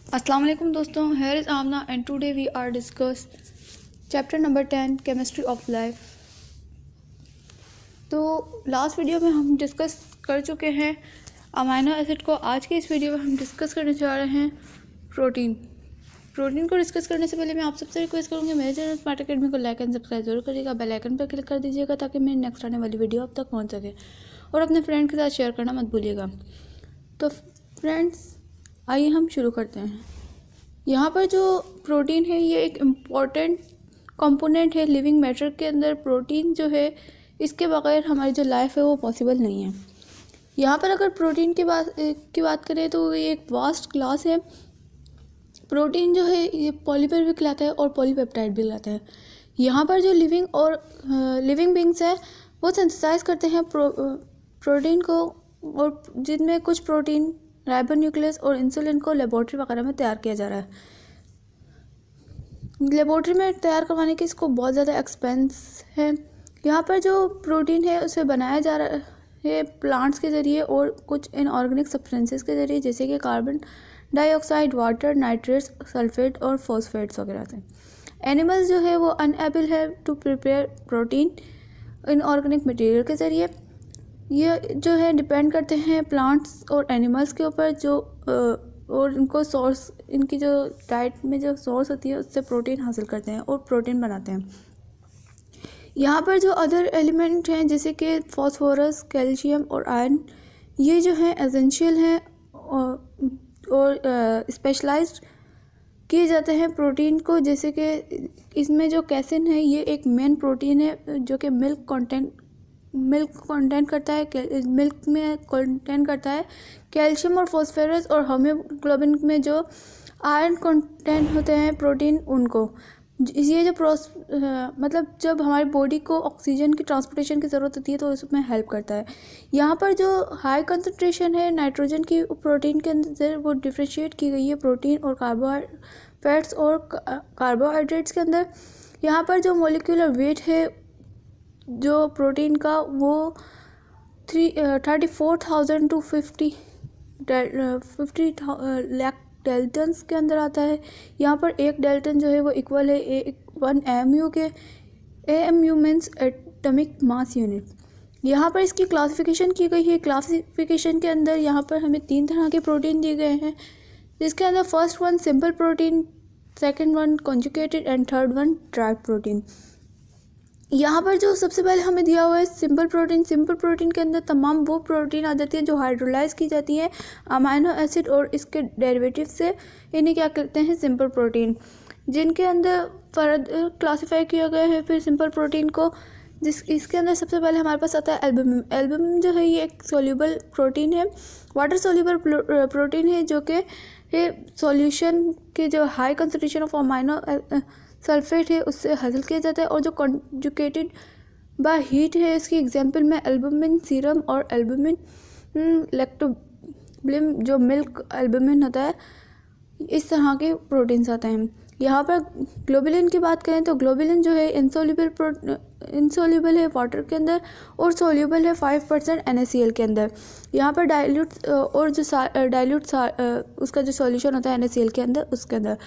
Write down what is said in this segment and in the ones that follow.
अस्सलाम वालेकुम दोस्तों, here is Aamna and today we are discuss chapter number 10 chemistry of life. तो लास्ट वीडियो में हम डिस्कस कर चुके हैं अमाइनो एसिड को। आज के इस वीडियो में हम डिस्कस करने जा रहे हैं प्रोटीन को डिस्कस करने से पहले मैं आप सबसे रिक्वेस्ट करूँगी मेरे चैनल स्मार्ट अकेडमी को लाइक एंड सब्सक्राइब जरूर करिएगा, बेल आइकन पर क्लिक कर दीजिएगा ताकि मेरी नेक्स्ट आने वाली वीडियो आप तक पहुँच सके, और अपने फ्रेंड के साथ शेयर करना मत भूलिएगा। तो फ्रेंड्स, आइए हम शुरू करते हैं। यहाँ पर जो प्रोटीन है ये एक इम्पॉर्टेंट कंपोनेंट है लिविंग मैटर के अंदर। प्रोटीन जो है इसके बगैर हमारी जो लाइफ है वो पॉसिबल नहीं है। यहाँ पर अगर प्रोटीन की बात करें तो ये एक वास्ट क्लास है। प्रोटीन जो है ये पॉलीमर भी कहलाता है और पॉलीपेप्टाइड भी कहलाता है। यहाँ पर जो लिविंग बींग्स है वो सिंथेसाइज करते हैं प्रोटीन को, और जिनमें कुछ प्रोटीन राइबोन्यूक्लियस और इंसुलिन को लेबोरेटरी वगैरह में तैयार किया जा रहा है। लेबोरेटरी में तैयार करवाने की इसको बहुत ज़्यादा एक्सपेंस है। यहाँ पर जो प्रोटीन है उसे बनाया जा रहा है प्लांट्स के ज़रिए और कुछ इनऑर्गेनिक सब्सटेंसेस के ज़रिए, जैसे कि carbon dioxide, water, nitrates, sulphate और फॉस्फेट्स वगैरह से। एनिमल्स जो है वो अनएबल है to prepare protein inorganic material के ज़रिए। ये जो है डिपेंड करते हैं प्लांट्स और एनिमल्स के ऊपर, जो और इनको सोर्स, इनकी जो डाइट में जो सोर्स होती है उससे प्रोटीन हासिल करते हैं और प्रोटीन बनाते हैं। यहाँ पर जो अदर एलिमेंट हैं जैसे कि फास्फोरस, कैल्शियम और आयरन, ये जो हैं एसेंशियल हैं और स्पेशलाइज्ड किए जाते हैं प्रोटीन को। जैसे कि इसमें जो कैसिन है ये एक मेन प्रोटीन है जो कि मिल्क कंटेंट करता है, मिल्क में कंटेंट करता है कैल्शियम और फॉस्फोरस, और हीमोग्लोबिन में जो आयरन कंटेंट होते हैं प्रोटीन उनको। ये जो मतलब जब हमारी बॉडी को ऑक्सीजन की ट्रांसपोर्टेशन की ज़रूरत होती है तो उसमें हेल्प करता है। यहाँ पर जो हाई कंसंट्रेशन है नाइट्रोजन की प्रोटीन के अंदर वो डिफ्रेंशिएट की गई है प्रोटीन और फैट्स और कार्बोहाइड्रेट्स के अंदर। यहाँ पर जो मोलिकुलर वेट है जो प्रोटीन का वो 34,000 टू 50 लाख डेल्टन्स के अंदर आता है। यहाँ पर एक डेल्टन जो है वो इक्वल है 1 AMU के। AMU means atomic mass unit. यहाँ पर इसकी क्लासिफिकेशन की गई है। क्लासिफिकेशन के अंदर यहाँ पर हमें 3 तरह के प्रोटीन दिए गए हैं, जिसके अंदर first one simple protein, second one conjugated and third one tribe protein. यहाँ पर जो सबसे पहले हमें दिया हुआ है सिंपल प्रोटीन। सिंपल प्रोटीन के अंदर तमाम वो प्रोटीन आ जाती है जो हाइड्रोलाइज की जाती है अमाइनो एसिड और इसके डेरिवेटिव से। इन्हें क्या कहते हैं? Simple protein. जिनके अंदर फर्दर क्लासीफाई किया गया है फिर सिंपल प्रोटीन को, इसके अंदर सबसे पहले हमारे पास आता है एल्बुमिन। एल्बुमिन जो है ये एक सोल्यूबल प्रोटीन है, वाटर सोल्यूबल प्रोटीन है, जो कि सॉल्यूशन के जो high concentration of amino sulphate है उससे हासिल किया जाता है। और जो कॉन्जुगेटेड बाय हीट है इसकी एग्जांपल में एल्बुमिन सीरम और एल्बुमिन लैक्टोबिलिम जो मिल्क एल्बुमिन होता है, इस तरह के प्रोटीन्स आते हैं। यहाँ पर ग्लोबुलिन की बात करें तो ग्लोबुलिन जो है इनसोल्यूबल है वाटर के अंदर और सोल्यूबल है 5% NaCl के अंदर। यहाँ पर डाइल्यूट और जो डाइल्यूट उसका जो सॉल्यूशन होता है NaCl के अंदर, उसके अंदर,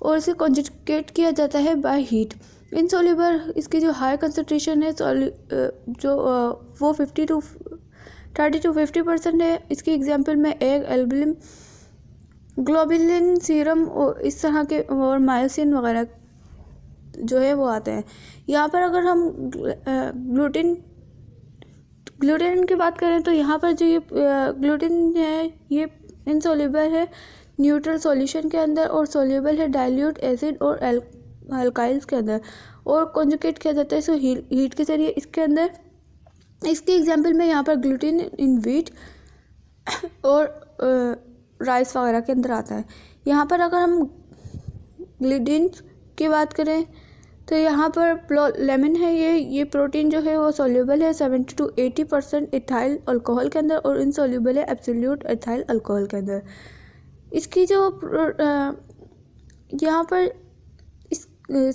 और इसे कॉन्जुगेट किया जाता है बाय हीट। इनसोल्यूबल इसकी जो हाई कंसंट्रेशन है जो वो 30 to 50% है। इसकी एग्जांपल में एक एल्बुमिन, ग्लोबुलिन, सीरम और इस तरह के और मायोसिन वगैरह जो है वो आते हैं। यहाँ पर अगर हम ग्लूटेन की बात करें तो यहाँ पर जो ये ग्लूटेन है ये इनसोल्यूबल है न्यूट्रल सॉल्यूशन के अंदर और सोल्यूबल है डाइल्यूट एसिड और अल्काइल्स के अंदर, और कॉन्जुगेट किया जाता है सो हीट के जरिए इसके अंदर। इसके एग्जांपल में यहाँ पर ग्लूटेन इन व्हीट और राइस वगैरह के अंदर आता है। यहाँ पर अगर हम ग्लिडिन की बात करें तो यहाँ पर लेमन है, ये प्रोटीन जो है वो सोल्यूबल है 70 to 80% इथाइल अल्कोहल के अंदर और इनसोल्यूबल है एब्सोल्यूट इथाइल अल्कोहल के अंदर। इसकी जो यहाँ पर इस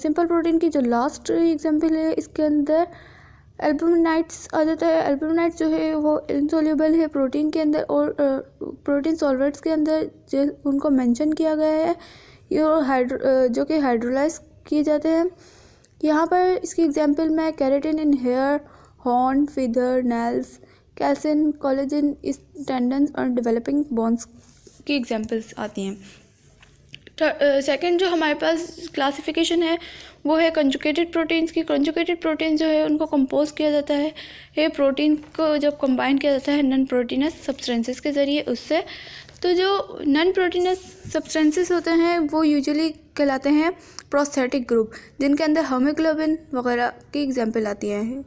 सिंपल प्रोटीन की जो लास्ट एग्जांपल है इसके अंदर एल्बुमिनाइट्स आ जाता है। एल्बुमिनाइट्स जो है वो इनसॉल्युबल है प्रोटीन के अंदर और प्रोटीन सॉल्वेंट्स के अंदर जो उनको मेंशन किया गया है, ये जो कि हाइड्रोलाइज किए जाते हैं। यहाँ पर इसकी एग्जांपल में keratin in hair, horn, feather, nails, calcium, collagen, tendons और डेवलपिंग बोन्स की एग्जांपल्स आती हैं। सेकंड जो हमारे पास क्लासिफिकेशन है वो है कंजुगेटेड प्रोटीन्स की। कंजुगेटेड प्रोटीन जो है उनको कंपोज किया जाता है, ये प्रोटीन को जब कंबाइन किया जाता है नॉन प्रोटीनस सब्सटेंसेस के ज़रिए उससे। तो जो नॉन प्रोटीनस सब्सटेंसेस होते हैं वो यूजुअली कहलाते हैं प्रोस्थेटिक ग्रुप, जिनके अंदर हीमोग्लोबिन वगैरह की एग्जांपल आती हैं।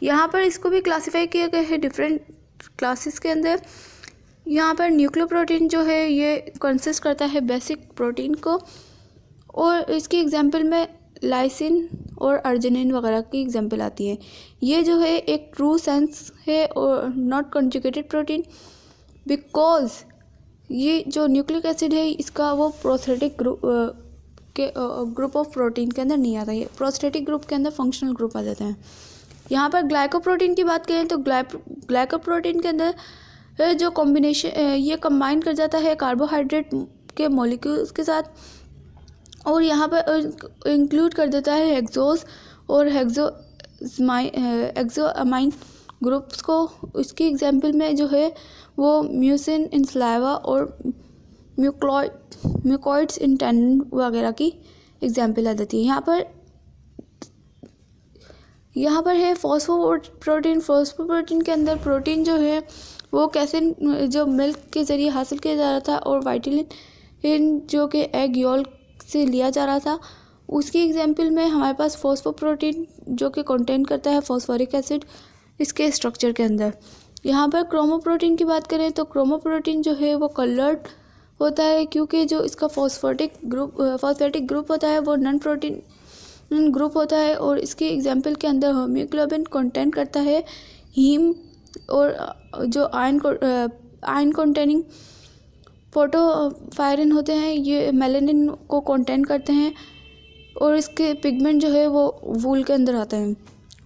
यहाँ पर इसको भी क्लासीफाई किया गया है डिफरेंट क्लासेस के अंदर। यहाँ पर न्यूक्लियोप्रोटीन जो है ये कंसिस्ट करता है बेसिक प्रोटीन को, और इसकी एग्जांपल में लाइसिन और अर्जिनिन वगैरह की एग्जांपल आती है। ये जो है एक ट्रू सेंस है और नॉट कंजुगेटेड प्रोटीन, बिकॉज ये जो न्यूक्लिक एसिड है इसका वो प्रोस्थेटिक ग्रुप ऑफ प्रोटीन के अंदर नहीं आता है। प्रोस्थेटिक ग्रुप के अंदर फंक्शनल ग्रुप आ जाते हैं। यहाँ पर ग्लाइकोप्रोटीन की बात करें तो ग्लाइकोप्रोटीन के अंदर जो कॉम्बिनेशन ये कंबाइन कर जाता है कार्बोहाइड्रेट के मॉलिक्यूल्स के साथ, और यहाँ पर इंक्लूड कर देता है हेक्सोस और हेक्सोअमाइन ग्रुप्स को। इसकी एग्जांपल में जो है वो म्यूसिन इन सलाइवा और म्यूकॉइड्स इन टेंडन वगैरह की एग्जांपल आ जाती है। यहाँ पर है फॉस्फोप्रोटीन। फॉस्फोप्रोटीन के अंदर प्रोटीन जो है वो कैसिन जो मिल्क के ज़रिए हासिल किया जा रहा था, और वाइटिलिन जो कि एग योल्क से लिया जा रहा था, उसकी एग्जांपल में हमारे पास फॉस्फोप्रोटीन जो कि कंटेन करता है फॉस्फोरिक एसिड इसके स्ट्रक्चर के अंदर। यहाँ पर क्रोमोप्रोटीन की बात करें तो क्रोमोप्रोटीन जो है वो कलर्ड होता है, क्योंकि जो इसका फॉस्फेटिक ग्रुप होता है वो नॉन प्रोटीन ग्रुप होता है, और इसकी एग्जांपल के अंदर हीमोग्लोबिन कंटेन करता है हीम, और जो आयन कंटेनिंग फोटोफायरिन होते हैं ये मेलानिन को कंटेन करते हैं, और इसके पिगमेंट जो है वो वूल के अंदर आते हैं,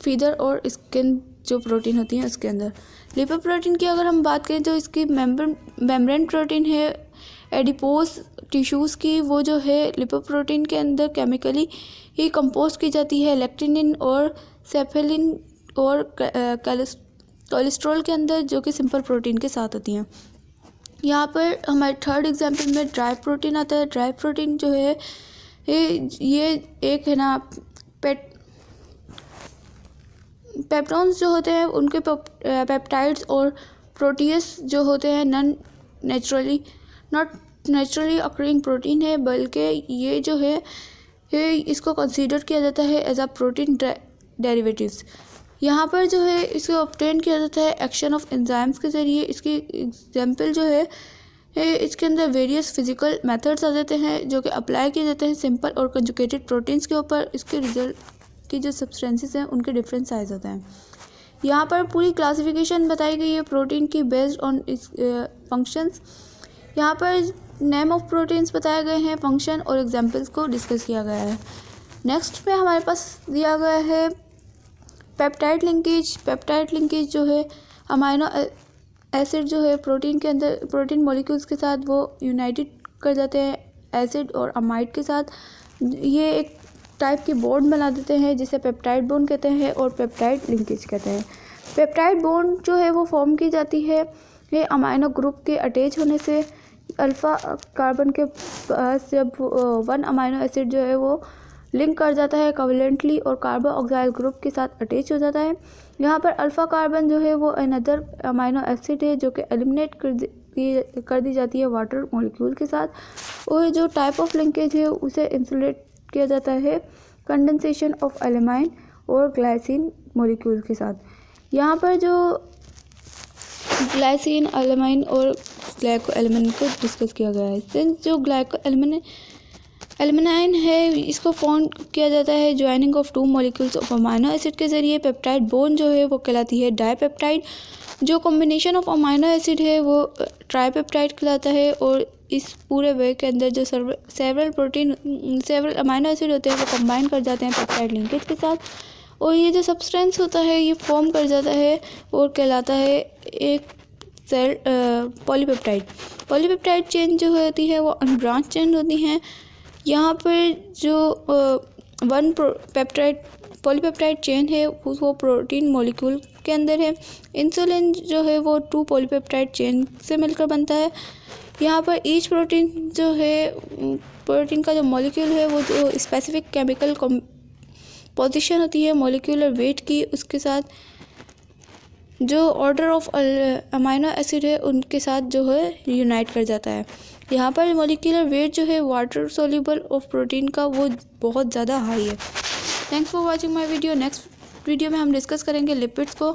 फीदर और स्किन जो प्रोटीन होती है उसके अंदर। लिपोप्रोटीन की अगर हम बात करें तो इसकी मेम्ब्रेन प्रोटीन है एडिपोज टिश्यूज़ की, वो जो है लिपोप्रोटीन के अंदर केमिकली ही कंपोज की जाती है लेक्टिनिन और सेफेलिन और कोलेस्ट्रॉल के अंदर, जो कि सिंपल प्रोटीन के साथ होती हैं। यहाँ पर हमारे थर्ड एग्जांपल में ड्राई प्रोटीन आता है। ड्राई प्रोटीन जो है ये एक है ना पेप्टोन्स जो होते हैं उनके पेप्टाइड्स और प्रोटीयस जो होते हैं नॉट नेचुरली अकरिंग प्रोटीन है, बल्कि ये जो है इसको कंसीडर किया जाता है एज अ प्रोटीन डेरिवेटिव्स। यहाँ पर जो है इसको ऑब्टेन किया जाता है एक्शन ऑफ एंजाइम्स के ज़रिए। इसकी एग्जांपल जो है इसके अंदर वेरियस फिजिकल मेथड्स आ जाते हैं जो कि अप्लाई किए जाते हैं सिंपल और कंजुगेटेड प्रोटीन्स के ऊपर। इसके रिजल्ट की जो सब्सटेंसेस हैं उनके डिफरेंट साइज होते हैं। यहाँ पर पूरी क्लासिफिकेशन बताई गई है प्रोटीन की बेस्ड ऑन इस फंक्शंस। यहाँ पर नेम ऑफ प्रोटीन्स बताए गए हैं, फंक्शन और एग्जांपल्स को डिस्कस किया गया है। नेक्स्ट पे हमारे पास दिया गया है पेप्टाइड लिंकेज। पेप्टाइड लिंकेज जो है अमाइनो एसिड जो है प्रोटीन के अंदर प्रोटीन मॉलिक्यूल्स के साथ वो यूनाइटेड कर जाते हैं एसिड और अमाइड के साथ। ये एक टाइप की बॉन्ड बना देते हैं जिसे पेप्टाइड बॉन्ड कहते हैं और पेप्टाइड लिंकेज कहते हैं। पेप्टाइड बॉन्ड जो है वो फॉर्म की जाती है ये अमाइनो ग्रुप के अटैच होने से। अल्फ़ा कार्बन के पास जब वन अमाइनो एसिड जो है वो लिंक कर जाता है कोवैलेंटली और कार्बोक्सिल ग्रुप के साथ अटैच हो जाता है। यहाँ पर अल्फ़ा कार्बन जो है वो अनदर अमाइनो एसिड है जो कि एलिमिनेट कर दी जाती है वाटर मॉलिक्यूल के साथ, और जो टाइप ऑफ लिंकेज है उसे इंसुलेट किया जाता है कंडेंसेशन ऑफ एलामाइन और ग्लाइसिन मॉलिक्यूल के साथ। यहाँ पर जो ग्लाइसिन, एलामाइन और ग्लाइको एल्यूमिन को डिस्कस किया गया है। सिंस जो ग्लाइको एल्यूमिनाइन है इसको फॉर्म किया जाता है joining of two molecules of amino acid के ज़रिए। पेप्टाइड बॉन्ड जो है वो कहलाती है डाईपेप्टाइड। जो कॉम्बिनेशन ऑफ अमाइनो एसिड है वो ट्राईपेप्टाइड कहलाता है, और इस पूरे वे के अंदर जो सेवरल अमाइनो एसिड होते हैं वो कंबाइन कर जाते हैं पेप्टाइड लिंकेज के साथ, और ये जो सब्सटेंस होता है ये फॉर्म कर जाता है और कहलाता है एक सेल पॉलीपेप्टाइड। पॉलीपेप्टाइड चेन जो होती है वो अनब्रांच चेन होती हैं। यहाँ पर जो वन पेप्टाइड पॉलीपेप्टाइड चेन है वो प्रोटीन मॉलिक्यूल के अंदर है। इंसुलिन जो है वो 2 पॉलीपेप्टाइड चेन से मिलकर बनता है। यहाँ पर ईच प्रोटीन जो है प्रोटीन का जो मॉलिक्यूल है वो जो स्पेसिफिक केमिकल पोजीशन होती है मॉलिक्यूलर वेट की, उसके साथ जो ऑर्डर ऑफ अमाइनो एसिड है उनके साथ जो है यूनाइट कर जाता है। यहाँ पर मॉलिक्यूलर वेट जो है वाटर सोल्यूबल ऑफ प्रोटीन का वो बहुत ज़्यादा हाई है। Thanks for watching my video. Next video में हम डिस्कस करेंगे लिपिड्स को।